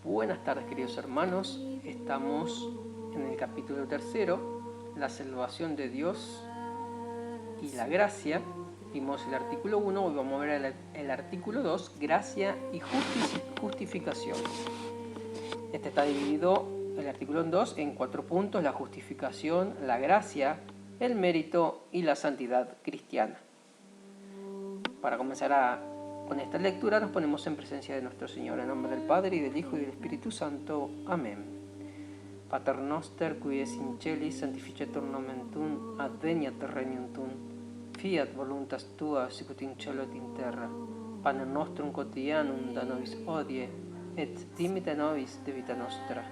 Buenas tardes, queridos hermanos. Estamos en el capítulo 3, la salvación de Dios y la gracia. Vimos el artículo 1, hoy vamos a ver el artículo 2, gracia y justificación. Este está dividido, el artículo 2, en 4 puntos: la justificación, la gracia, el mérito y la santidad cristiana. Para comenzar con esta lectura nos ponemos en presencia de nuestro Señor, en nombre del Padre, y del Hijo, y del Espíritu Santo. Amén. Pater noster, qui es in celis, sanctificetur nomen tuum, adveniat regnum tuum, fiat voluntas tua, sicut in cielo et in terra. Panem nostrum quotidianum da nobis hodie, et dimite nobis debita nostra,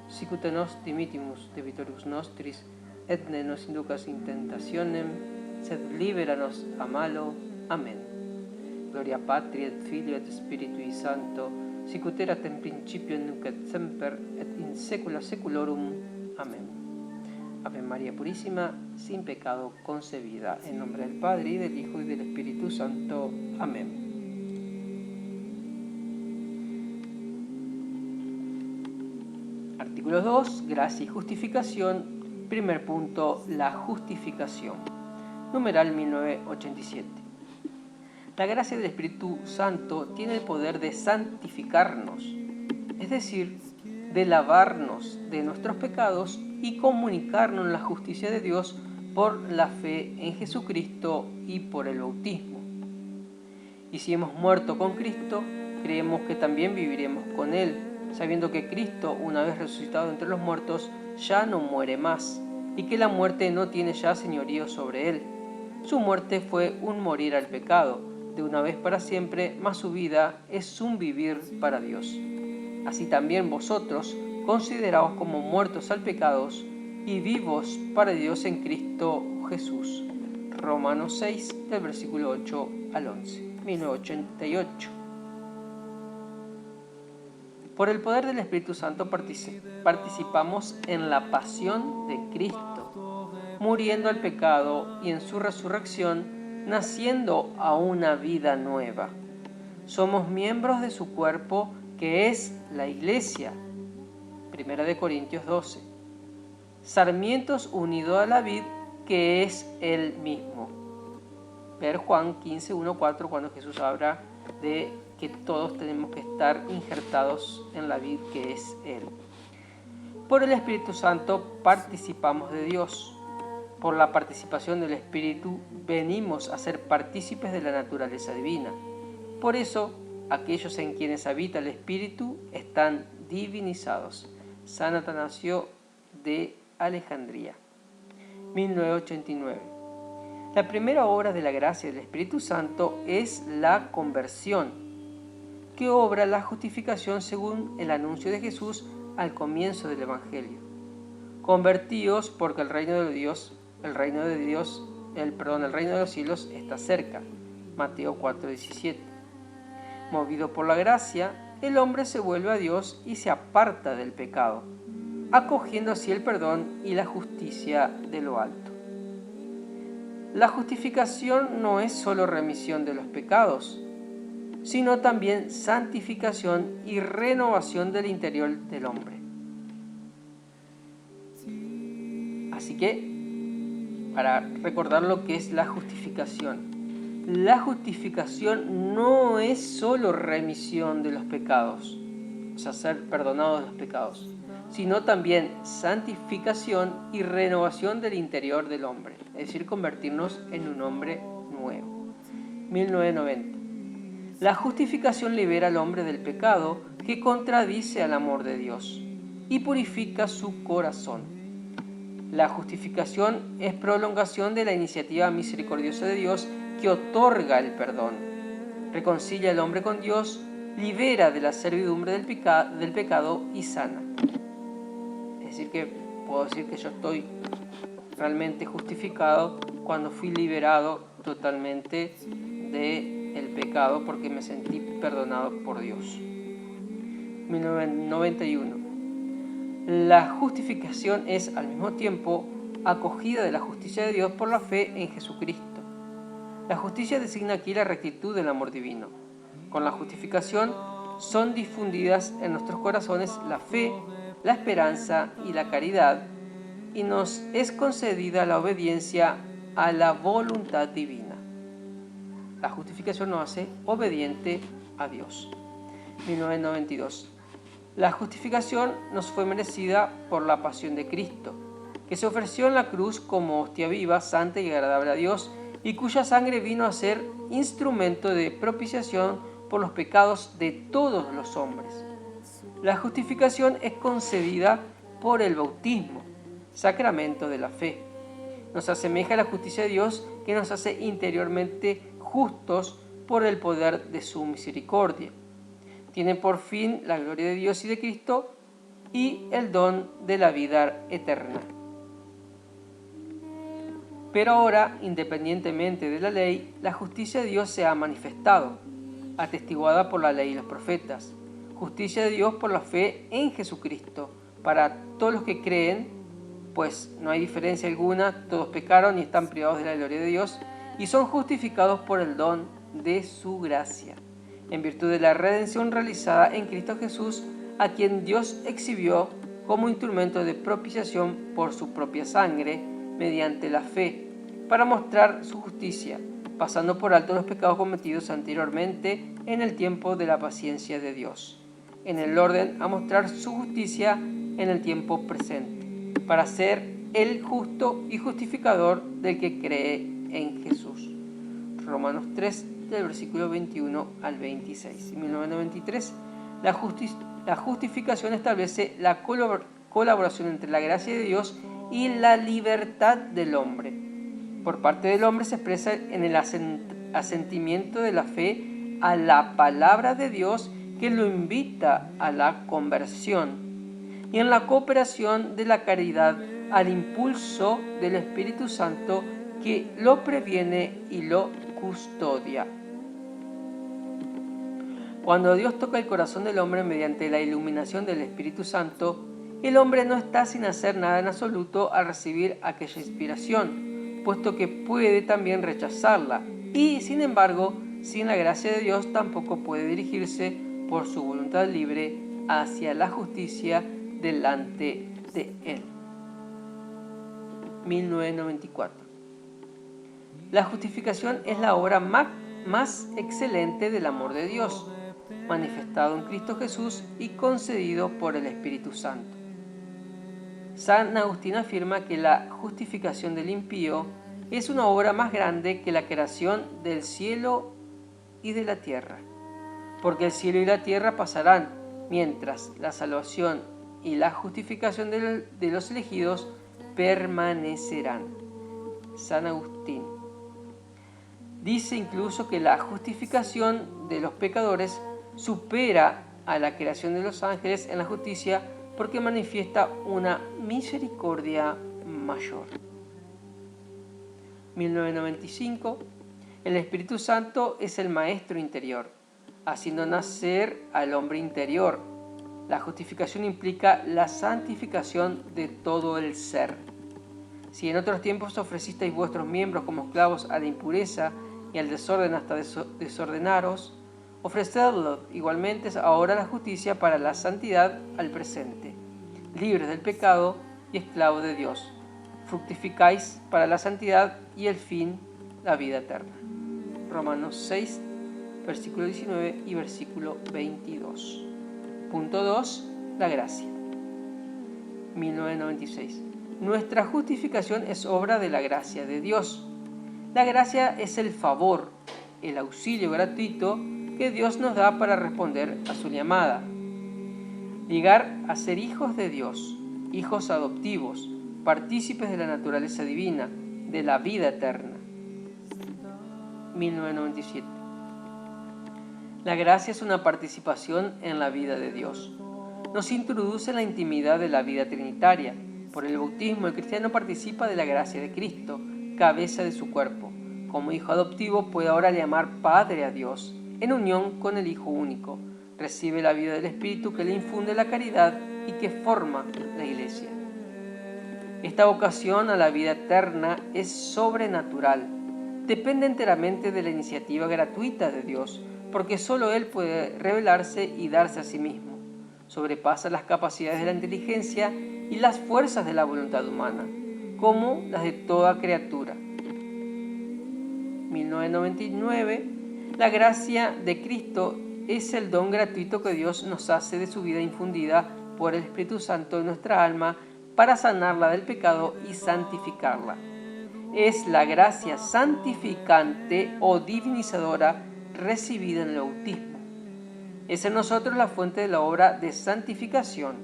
sicut nos dimitimus debitoribus nostris, et ne nos inducas in tentationem, sed libera nos a malo. Amén. Gloria Patri et Filio et Spiritui Sancto, sicut erat in principio nunc et semper et in saecula saeculorum. Amén. Ave María Purísima, sin pecado concebida. En nombre del Padre, y del Hijo, y del Espíritu Santo. Amén. Artículo 2, gracia y justificación. Primer punto, la justificación. Numeral 1987. La gracia del Espíritu Santo tiene el poder de santificarnos, es decir, de lavarnos de nuestros pecados y comunicarnos la justicia de Dios por la fe en Jesucristo y por el bautismo. Y si hemos muerto con Cristo, creemos que también viviremos con Él, sabiendo que Cristo, una vez resucitado entre los muertos, ya no muere más, y que la muerte no tiene ya señorío sobre Él. Su muerte fue un morir al pecado, de una vez para siempre, mas su vida es un vivir para Dios. Así también vosotros, consideraos como muertos al pecado y vivos para Dios en Cristo Jesús. Romanos 6, del versículo 8 al 11. 1988. Por el poder del Espíritu Santo participamos en la pasión de Cristo, muriendo al pecado, y en su resurrección, naciendo a una vida nueva. Somos miembros de su cuerpo, que es la Iglesia. 1 Corintios 12. Sarmientos unidos a la vid, que es Él mismo. Ver Juan 15, 1, 4, cuando Jesús habla de que todos tenemos que estar injertados en la vid, que es Él. Por el Espíritu Santo participamos de Dios. Por la participación del Espíritu venimos a ser partícipes de la naturaleza divina. Por eso, aquellos en quienes habita el Espíritu están divinizados. San Atanasio de Alejandría. 1989. La primera obra de la gracia del Espíritu Santo es la conversión, que obra la justificación según el anuncio de Jesús al comienzo del Evangelio. Convertíos, porque el reino de los cielos está cerca. Mateo 4:17. Movido por la gracia, el hombre se vuelve a Dios y se aparta del pecado, acogiendo así el perdón y la justicia de lo alto. La justificación no es solo remisión de los pecados, sino también santificación y renovación del interior del hombre. Así que, para recordar lo que es la justificación no es solo remisión de los pecados, o sea, ser perdonados de los pecados, sino también santificación y renovación del interior del hombre, es decir, convertirnos en un hombre nuevo. 1990. La justificación libera al hombre del pecado que contradice al amor de Dios y purifica su corazón. La justificación es prolongación de la iniciativa misericordiosa de Dios que otorga el perdón, reconcilia al hombre con Dios, libera de la servidumbre del pecado y sana. Es decir, que puedo decir que yo estoy realmente justificado cuando fui liberado totalmente del pecado, porque me sentí perdonado por Dios. 1991. La justificación es al mismo tiempo acogida de la justicia de Dios por la fe en Jesucristo. La justicia designa aquí la rectitud del amor divino. Con la justificación son difundidas en nuestros corazones la fe, la esperanza y la caridad, y nos es concedida la obediencia a la voluntad divina. La justificación nos hace obediente a Dios. 1992. La justificación nos fue merecida por la pasión de Cristo, que se ofreció en la cruz como hostia viva, santa y agradable a Dios, y cuya sangre vino a ser instrumento de propiciación por los pecados de todos los hombres. La justificación es concedida por el bautismo, sacramento de la fe. Nos asemeja a la justicia de Dios, que nos hace interiormente justos por el poder de su misericordia. Tiene por fin la gloria de Dios y de Cristo y el don de la vida eterna. Pero ahora, independientemente de la ley, la justicia de Dios se ha manifestado, atestiguada por la ley y los profetas. Justicia de Dios por la fe en Jesucristo, para todos los que creen, pues no hay diferencia alguna, todos pecaron y están privados de la gloria de Dios, y son justificados por el don de su gracia, en virtud de la redención realizada en Cristo Jesús, a quien Dios exhibió como instrumento de propiciación por su propia sangre, mediante la fe, para mostrar su justicia, pasando por alto los pecados cometidos anteriormente en el tiempo de la paciencia de Dios, en el orden a mostrar su justicia en el tiempo presente, para ser el justo y justificador del que cree en Jesús. Romanos 3, del versículo 21 al 26. En 1993, la justificación establece la colaboración entre la gracia de Dios y la libertad del hombre. Por parte del hombre se expresa en el asentimiento de la fe a la palabra de Dios, que lo invita a la conversión, y en la cooperación de la caridad al impulso del Espíritu Santo, que lo previene y lo custodia. Cuando Dios toca el corazón del hombre mediante la iluminación del Espíritu Santo, el hombre no está sin hacer nada en absoluto al recibir aquella inspiración, puesto que puede también rechazarla, y sin embargo, sin la gracia de Dios tampoco puede dirigirse por su voluntad libre hacia la justicia delante de Él. 1994. La justificación es la obra más excelente del amor de Dios, manifestado en Cristo Jesús y concedido por el Espíritu Santo. San Agustín afirma que la justificación del impío es una obra más grande que la creación del cielo y de la tierra, porque el cielo y la tierra pasarán, mientras la salvación y la justificación de los elegidos permanecerán. San Agustín dice incluso que la justificación de los pecadores supera a la creación de los ángeles en la justicia, porque manifiesta una misericordia mayor. 1995. El Espíritu Santo es el Maestro interior, haciendo nacer al hombre interior. La justificación implica la santificación de todo el ser. Si en otros tiempos ofrecisteis vuestros miembros como esclavos a la impureza y al desorden hasta desordenaros, ofrecedlo igualmente ahora a la justicia para la santidad al presente, libres del pecado y esclavos de Dios. Fructificáis para la santidad y el fin, la vida eterna. Romanos 6, versículo 19 y versículo 22. Punto 2. La gracia. 1996. Nuestra justificación es obra de la gracia de Dios. La gracia es el favor, el auxilio gratuito que Dios nos da para responder a su llamada. Llegar a ser hijos de Dios, hijos adoptivos, partícipes de la naturaleza divina, de la vida eterna. 1997. La gracia es una participación en la vida de Dios. Nos introduce en la intimidad de la vida trinitaria. Por el bautismo, el cristiano participa de la gracia de Cristo, cabeza de su cuerpo. Como hijo adoptivo puede ahora llamar Padre a Dios, en unión con el Hijo único. Recibe la vida del Espíritu que le infunde la caridad y que forma la Iglesia. Esta vocación a la vida eterna es sobrenatural. Depende enteramente de la iniciativa gratuita de Dios, porque solo Él puede revelarse y darse a sí mismo. Sobrepasa las capacidades de la inteligencia y las fuerzas de la voluntad humana, como las de toda criatura. 1999. La gracia de Cristo es el don gratuito que Dios nos hace de su vida infundida por el Espíritu Santo en nuestra alma para sanarla del pecado y santificarla. Es la gracia santificante o divinizadora recibida en el bautismo. Es en nosotros la fuente de la obra de santificación.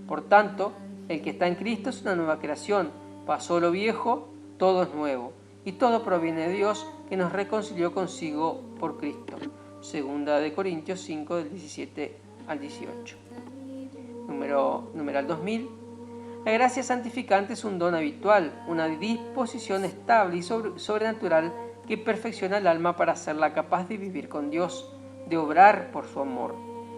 Por tanto, el que está en Cristo es una nueva creación. Pasó lo viejo, todo es nuevo. Y todo proviene de Dios, que nos reconcilió consigo por Cristo. Segunda de Corintios 5, del 17 al 18. Numeral 2000. La gracia santificante es un don habitual, una disposición estable y sobrenatural que perfecciona el alma para hacerla capaz de vivir con Dios, de obrar por su amor.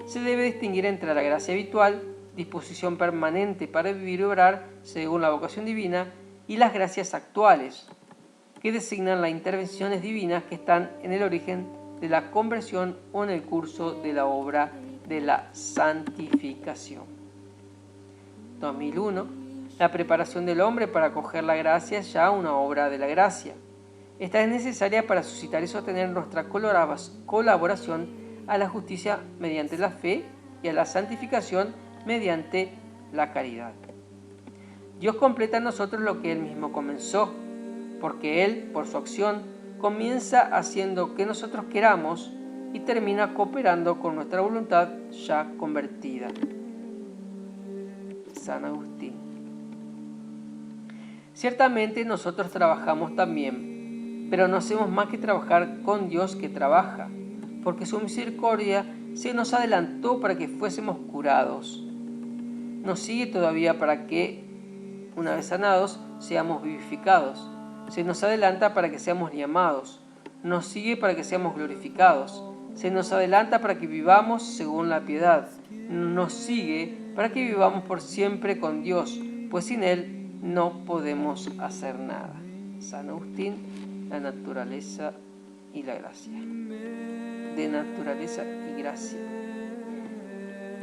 Se debe distinguir entre la gracia habitual, disposición permanente para vivir y obrar según la vocación divina, y las gracias actuales, que designan las intervenciones divinas que están en el origen de la conversión o en el curso de la obra de la santificación. 2001. La preparación del hombre para acoger la gracia es ya una obra de la gracia. Esta es necesaria para suscitar y sostener nuestra colaboración a la justicia mediante la fe y a la santificación mediante la caridad. Dios completa en nosotros lo que Él mismo comenzó, porque Él, por su acción, comienza haciendo que nosotros queramos y termina cooperando con nuestra voluntad ya convertida. San Agustín. Ciertamente nosotros trabajamos también, pero no hacemos más que trabajar con Dios que trabaja, porque su misericordia se nos adelantó para que fuésemos curados. Nos sigue todavía para que, una vez sanados, seamos vivificados. Se nos adelanta para que seamos llamados. Nos sigue para que seamos glorificados. Se nos adelanta para que vivamos según la piedad. Nos sigue para que vivamos por siempre con Dios, pues sin Él no podemos hacer nada. San Agustín, la naturaleza y la gracia. De naturaleza y gracia.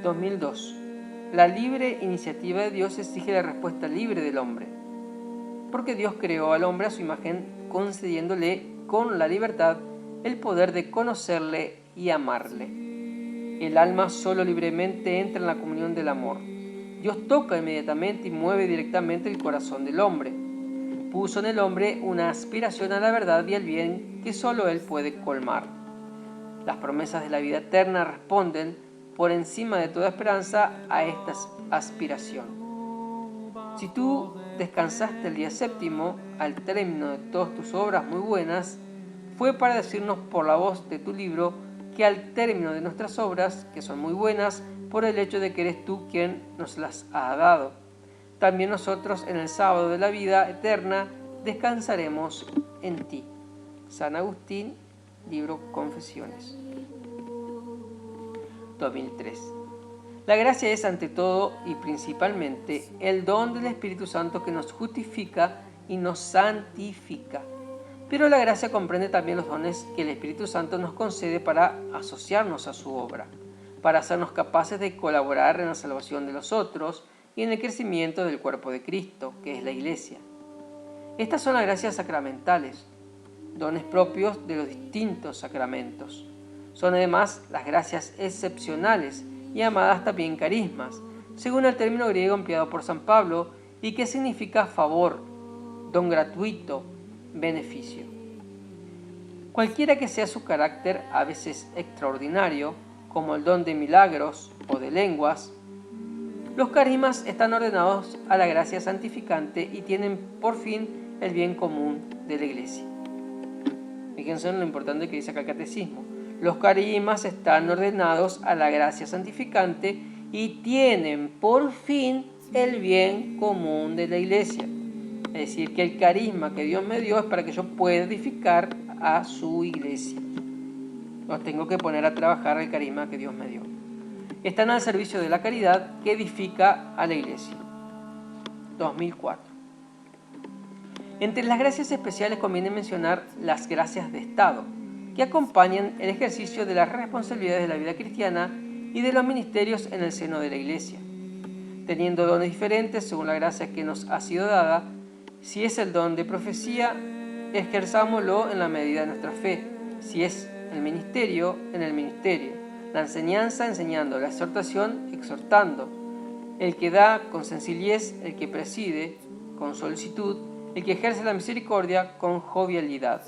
2002. La libre iniciativa de Dios exige la respuesta libre del hombre, porque Dios creó al hombre a su imagen, concediéndole con la libertad el poder de conocerle y amarle. El alma solo libremente entra en la comunión del amor. Dios toca inmediatamente y mueve directamente el corazón del hombre. Puso en el hombre una aspiración a la verdad y al bien que solo Él puede colmar. Las promesas de la vida eterna responden por encima de toda esperanza a esta aspiración. Si tú descansaste el día séptimo, al término de todas tus obras muy buenas, fue para decirnos por la voz de tu libro que al término de nuestras obras, que son muy buenas, por el hecho de que eres tú quien nos las ha dado, también nosotros en el sábado de la vida eterna descansaremos en ti. San Agustín, libro Confesiones. 2003. La gracia es ante todo y principalmente el don del Espíritu Santo que nos justifica y nos santifica. Pero la gracia comprende también los dones que el Espíritu Santo nos concede para asociarnos a su obra, para hacernos capaces de colaborar en la salvación de los otros y en el crecimiento del cuerpo de Cristo, que es la Iglesia. Estas son las gracias sacramentales, dones propios de los distintos sacramentos. Son además las gracias excepcionales, llamadas también carismas, según el término griego empleado por San Pablo y que significa favor, don gratuito, beneficio. Cualquiera que sea su carácter, a veces extraordinario, como el don de milagros o de lenguas, los carismas están ordenados a la gracia santificante y tienen por fin el bien común de la Iglesia. Fíjense en lo importante que dice acá el catecismo. Los carismas están ordenados a la gracia santificante y tienen por fin el bien común de la Iglesia. Es decir, que el carisma que Dios me dio es para que yo pueda edificar a su Iglesia. Los tengo que poner a trabajar el carisma que Dios me dio. Están al servicio de la caridad que edifica a la Iglesia. 2004. Entre las gracias especiales conviene mencionar las gracias de Estado. que acompañan el ejercicio de las responsabilidades de la vida cristiana y de los ministerios en el seno de la Iglesia. Teniendo dones diferentes según la gracia que nos ha sido dada, si es el don de profecía, ejerzámoslo en la medida de nuestra fe. Si es el ministerio, en el ministerio. La enseñanza, enseñando. La exhortación, exhortando. El que da con sencillez, el que preside con solicitud, el que ejerce la misericordia con jovialidad.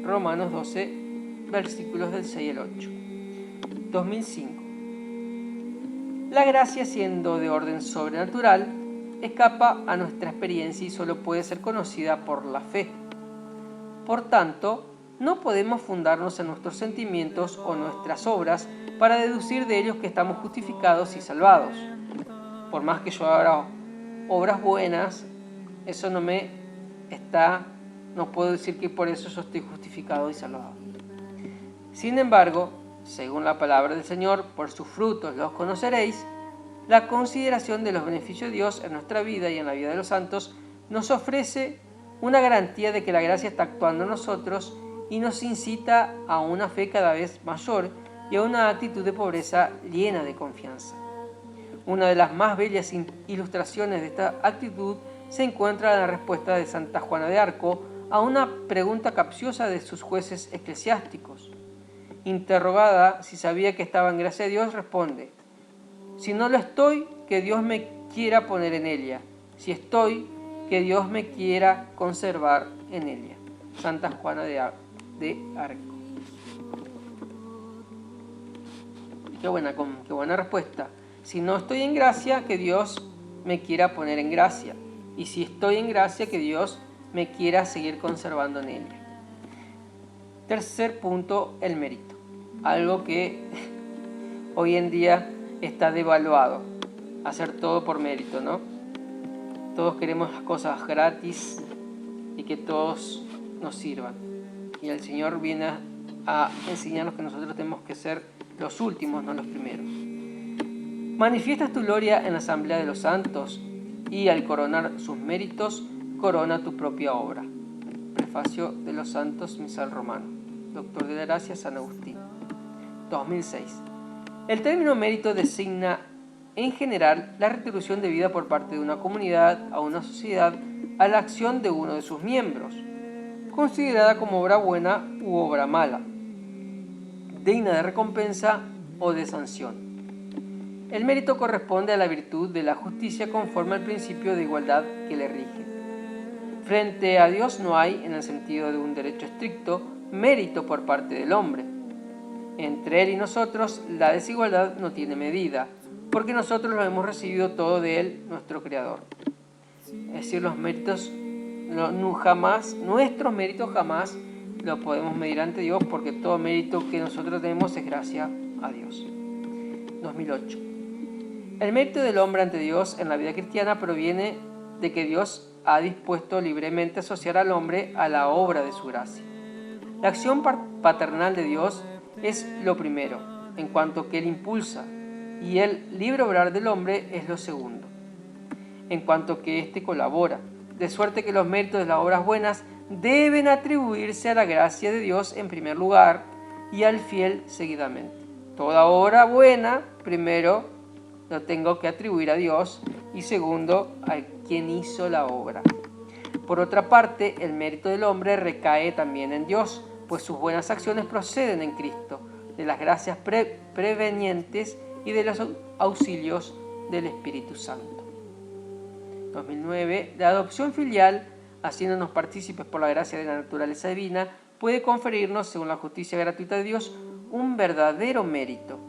Romanos 12, versículos del 6 al 8. 2005. La gracia, siendo de orden sobrenatural, escapa a nuestra experiencia y solo puede ser conocida por la fe. Por tanto, no podemos fundarnos en nuestros sentimientos o nuestras obras para deducir de ellos que estamos justificados y salvados. Por más que yo haga obras buenas, eso no puedo decir que por eso yo estoy justificado y salvado. Sin embargo, según la palabra del Señor, por sus frutos los conoceréis, la consideración de los beneficios de Dios en nuestra vida y en la vida de los santos nos ofrece una garantía de que la gracia está actuando en nosotros y nos incita a una fe cada vez mayor y a una actitud de pobreza llena de confianza. Una de las más bellas ilustraciones de esta actitud se encuentra en la respuesta de Santa Juana de Arco a una pregunta capciosa de sus jueces eclesiásticos. Interrogada si sabía que estaba en gracia de Dios, responde: si no lo estoy, que Dios me quiera poner en ella. Si estoy, que Dios me quiera conservar en ella. Santa Juana de Arco. Qué buena respuesta. Si no estoy en gracia, que Dios me quiera poner en gracia. Y si estoy en gracia, que Dios me quiera seguir conservando en ella. Tercer punto, el mérito. Algo que hoy en día está devaluado. Hacer todo por mérito, ¿no? Todos queremos cosas gratis y que todos nos sirvan. Y el Señor viene a enseñarnos que nosotros tenemos que ser los últimos, no los primeros. Manifiestas tu gloria en la asamblea de los santos y al coronar sus méritos, corona tu propia obra. Prefacio de los Santos, Misal Romano. Doctor de la Gracia, San Agustín. 2006. El término mérito designa en general la retribución debida por parte de una comunidad a una sociedad a la acción de uno de sus miembros, considerada como obra buena u obra mala, digna de recompensa o de sanción. El mérito corresponde a la virtud de la justicia conforme al principio de igualdad que le rige. Frente a Dios no hay, en el sentido de un derecho estricto, mérito por parte del hombre. Entre Él y nosotros la desigualdad no tiene medida, porque nosotros lo hemos recibido todo de Él, nuestro Creador. Es decir, nuestros méritos jamás los podemos medir ante Dios, porque todo mérito que nosotros tenemos es gracia a Dios. 2008. El mérito del hombre ante Dios en la vida cristiana proviene de que Dios ha dispuesto libremente asociar al hombre a la obra de su gracia. La acción paternal de Dios es lo primero, en cuanto que Él impulsa, y el libre obrar del hombre es lo segundo, en cuanto que éste colabora, de suerte que los méritos de las obras buenas deben atribuirse a la gracia de Dios en primer lugar y al fiel seguidamente. Toda obra buena, primero, lo tengo que atribuir a Dios y segundo, a quien hizo la obra. Por otra parte, el mérito del hombre recae también en Dios, pues sus buenas acciones proceden en Cristo, de las gracias prevenientes y de los auxilios del Espíritu Santo. 2009. La adopción filial, haciéndonos partícipes por la gracia de la naturaleza divina, puede conferirnos, según la justicia gratuita de Dios, un verdadero mérito.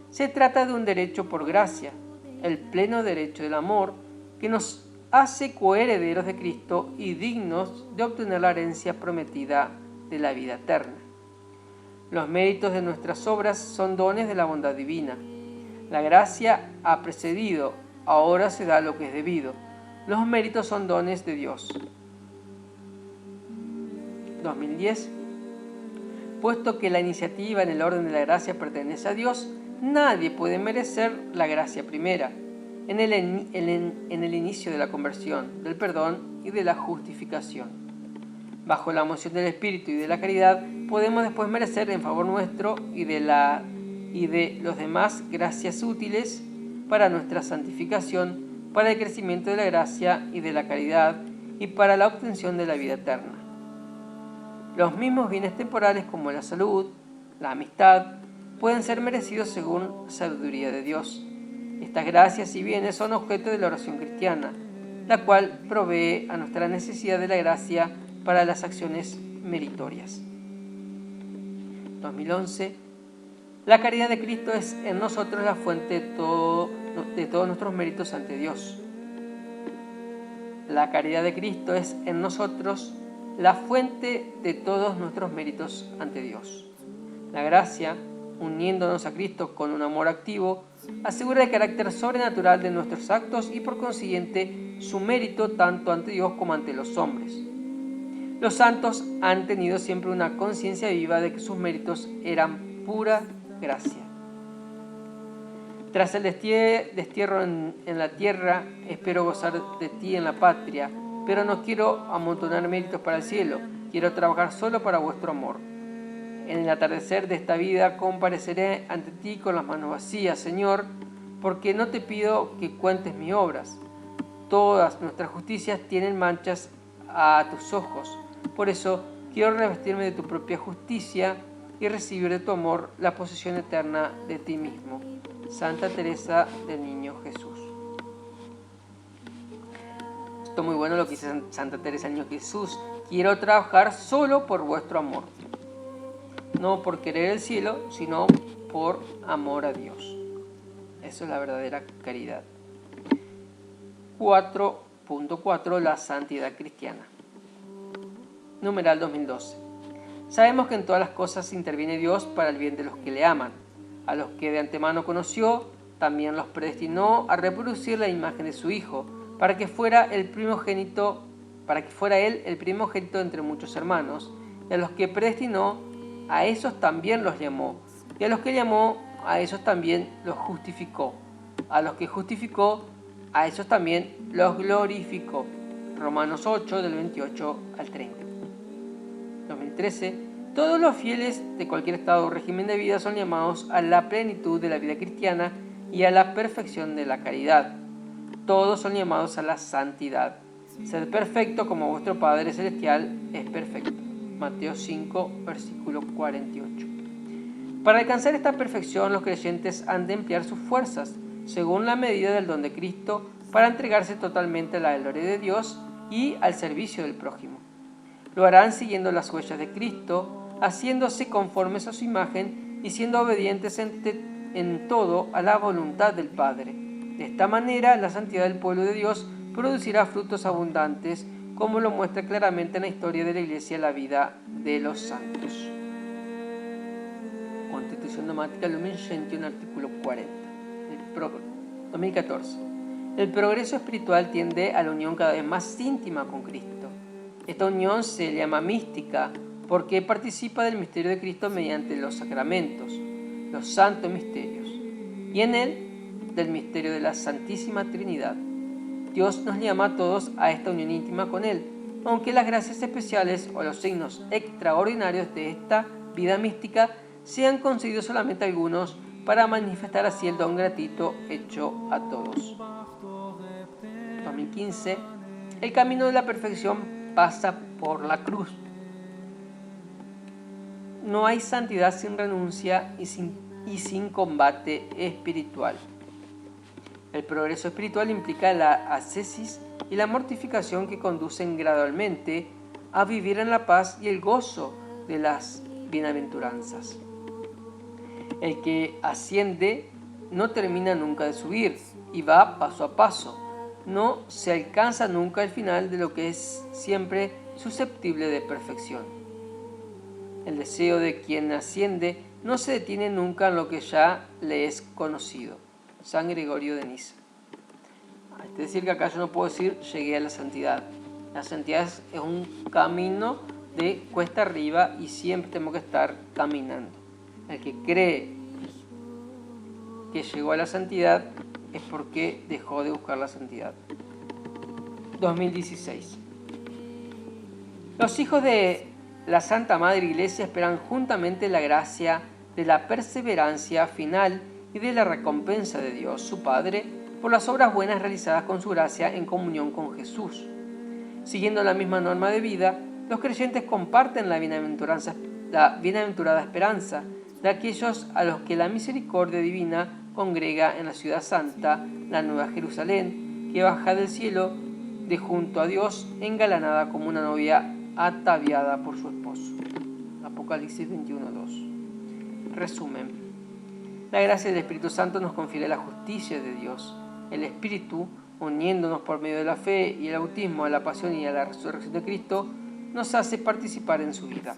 Se trata de un derecho por gracia, el pleno derecho del amor, que nos hace coherederos de Cristo y dignos de obtener la herencia prometida de la vida eterna. Los méritos de nuestras obras son dones de la bondad divina. La gracia ha precedido, ahora se da lo que es debido. Los méritos son dones de Dios. 2010. Puesto que la iniciativa en el orden de la gracia pertenece a Dios, nadie puede merecer la gracia primera, en el inicio de la conversión, del perdón y de la justificación. Bajo la moción del Espíritu y de la caridad, podemos después merecer en favor nuestro y de los demás gracias útiles para nuestra santificación, para el crecimiento de la gracia y de la caridad y para la obtención de la vida eterna. Los mismos bienes temporales como la salud, la amistad, pueden ser merecidos según sabiduría de Dios. Estas gracias y bienes son objeto de la oración cristiana, la cual provee a nuestra necesidad de la gracia para las acciones meritorias. 2011. La caridad de Cristo es en nosotros la fuente de todos nuestros méritos ante Dios. La caridad de Cristo es en nosotros la fuente de todos nuestros méritos ante Dios. La gracia, uniéndonos a Cristo con un amor activo, asegura el carácter sobrenatural de nuestros actos y por consiguiente su mérito tanto ante Dios como ante los hombres. Los santos han tenido siempre una conciencia viva de que sus méritos eran pura gracia. Tras el destierro en la tierra, espero gozar de ti en la patria, pero no quiero amontonar méritos para el cielo, quiero trabajar solo para vuestro amor. En el atardecer de esta vida compareceré ante ti con las manos vacías, Señor, porque no te pido que cuentes mis obras. Todas nuestras justicias tienen manchas a tus ojos. Por eso quiero revestirme de tu propia justicia y recibir de tu amor la posesión eterna de ti mismo. Santa Teresa del Niño Jesús. Esto es muy bueno lo que dice Santa Teresa del Niño Jesús. Quiero trabajar solo por vuestro amor. No por querer el cielo, sino por amor a Dios. Eso es la verdadera caridad. 4.4. La santidad cristiana. Numeral 2012. Sabemos que en todas las cosas interviene Dios para el bien de los que le aman. A los que de antemano conoció, también los predestinó a reproducir la imagen de su Hijo, para que fuera él el primogénito entre muchos hermanos. Y a los que predestinó, a esos también los llamó. Y a los que llamó, a esos también los justificó. A los que justificó, a esos también los glorificó. Romanos 8, del 28 al 30. 2013. Todos los fieles de cualquier estado o régimen de vida son llamados a la plenitud de la vida cristiana y a la perfección de la caridad. Todos son llamados a la santidad. Sed perfecto como vuestro Padre Celestial es perfecto. Mateo 5, versículo 48. Para alcanzar esta perfección, los creyentes han de emplear sus fuerzas, según la medida del don de Cristo, para entregarse totalmente a la gloria de Dios y al servicio del prójimo. Lo harán siguiendo las huellas de Cristo, haciéndose conformes a su imagen y siendo obedientes en todo a la voluntad del Padre. De esta manera, la santidad del pueblo de Dios producirá frutos abundantes, como lo muestra claramente en la historia de la Iglesia la vida de los santos. Constitución Dogmática Lumen Gentium, artículo 40. 2014. El progreso espiritual tiende a la unión cada vez más íntima con Cristo. Esta unión se llama mística porque participa del misterio de Cristo mediante los sacramentos, los santos misterios, y en él del misterio de la Santísima Trinidad. Dios nos llama a todos a esta unión íntima con Él, aunque las gracias especiales o los signos extraordinarios de esta vida mística sean concedidos solamente a algunos para manifestar así el don gratuito hecho a todos. 2015. El camino de la perfección pasa por la cruz. No hay santidad sin renuncia y sin combate espiritual. El progreso espiritual implica la ascesis y la mortificación que conducen gradualmente a vivir en la paz y el gozo de las bienaventuranzas. El que asciende no termina nunca de subir y va paso a paso. No se alcanza nunca el final de lo que es siempre susceptible de perfección. El deseo de quien asciende no se detiene nunca en lo que ya le es conocido. San Gregorio de Niza. Es decir, que acá yo no puedo decir llegué a la santidad. La santidad es un camino de cuesta arriba y siempre tenemos que estar caminando. El que cree que llegó a la santidad es porque dejó de buscar la santidad. 2016. Los hijos de la Santa Madre Iglesia esperan juntamente la gracia de la perseverancia final y de la recompensa de Dios, su Padre, por las obras buenas realizadas con su gracia en comunión con Jesús. Siguiendo la misma norma de vida, los creyentes comparten la bienaventurada esperanza de aquellos a los que la misericordia divina congrega en la ciudad santa, la Nueva Jerusalén, que baja del cielo de junto a Dios, engalanada como una novia ataviada por su esposo. Apocalipsis 21:2. Resumen. La gracia del Espíritu Santo nos confiere la justicia de Dios. El Espíritu, uniéndonos por medio de la fe y el bautismo a la pasión y a la resurrección de Cristo, nos hace participar en su vida.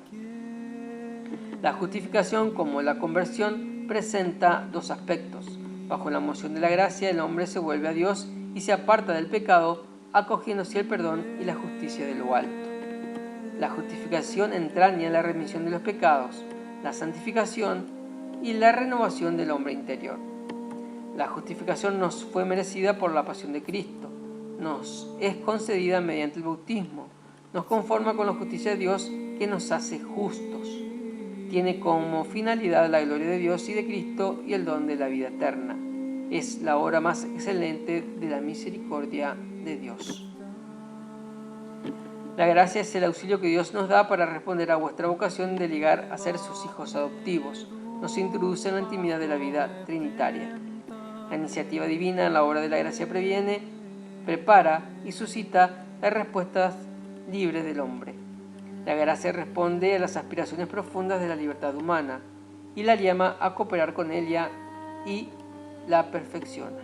La justificación, como la conversión, presenta dos aspectos. Bajo la moción de la gracia, el hombre se vuelve a Dios y se aparta del pecado, acogiendo así el perdón y la justicia de lo alto. La justificación entraña la remisión de los pecados, la santificación y la renovación del hombre interior. La justificación nos fue merecida por la pasión de Cristo, nos es concedida mediante el bautismo, nos conforma con la justicia de Dios que nos hace justos. Tiene como finalidad la gloria de Dios y de Cristo y el don de la vida eterna. Es la obra más excelente de la misericordia de Dios. La gracia es el auxilio que Dios nos da para responder a vuestra vocación de llegar a ser sus hijos adoptivos. Nos introduce en la intimidad de la vida trinitaria. La iniciativa divina en la obra de la gracia previene, prepara y suscita las respuestas libres del hombre. La gracia responde a las aspiraciones profundas de la libertad humana y la llama a cooperar con ella y la perfecciona.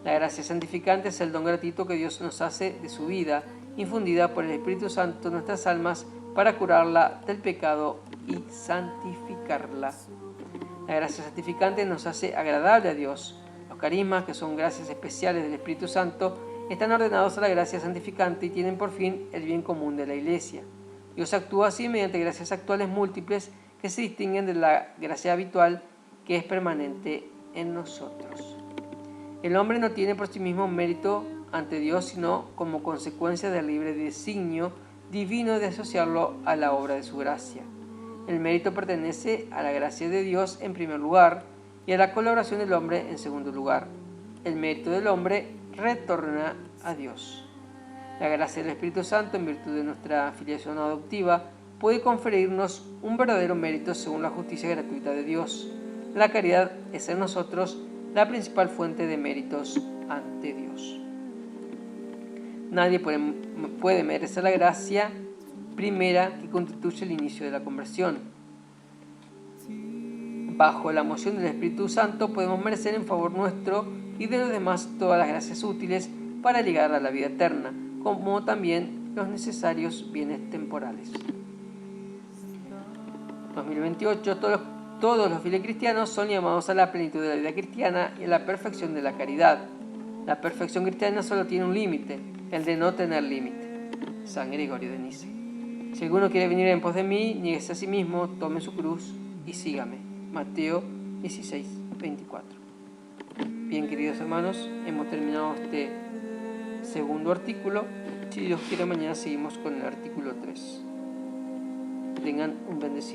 La gracia santificante es el don gratuito que Dios nos hace de su vida, infundida por el Espíritu Santo en nuestras almas para curarla del pecado y santificarla. La gracia santificante nos hace agradable a Dios. Los carismas, que son gracias especiales del Espíritu Santo, están ordenados a la gracia santificante y tienen por fin el bien común de la Iglesia. Dios actúa así mediante gracias actuales múltiples que se distinguen de la gracia habitual que es permanente en nosotros. El hombre no tiene por sí mismo mérito ante Dios, sino como consecuencia del libre designio divino de asociarlo a la obra de su gracia. El mérito pertenece a la gracia de Dios en primer lugar y a la colaboración del hombre en segundo lugar. El mérito del hombre retorna a Dios. La gracia del Espíritu Santo, en virtud de nuestra filiación adoptiva, puede conferirnos un verdadero mérito según la justicia gratuita de Dios. La caridad es en nosotros la principal fuente de méritos ante Dios. Nadie puede merecer la gracia primera que constituye el inicio de la conversión. Bajo la moción del Espíritu Santo podemos merecer en favor nuestro y de los demás todas las gracias útiles para llegar a la vida eterna, como también los necesarios bienes temporales. 2028. Todos los fieles cristianos son llamados a la plenitud de la vida cristiana y a la perfección de la caridad. La perfección cristiana solo tiene un límite, el de no tener límite. San Gregorio de Niza. Si alguno quiere venir en pos de mí, niéguese a sí mismo, tome su cruz y sígame. Mateo 16:24. Bien, queridos hermanos, hemos terminado este segundo artículo. Si Dios quiere, mañana seguimos con el artículo 3. Tengan un bendecido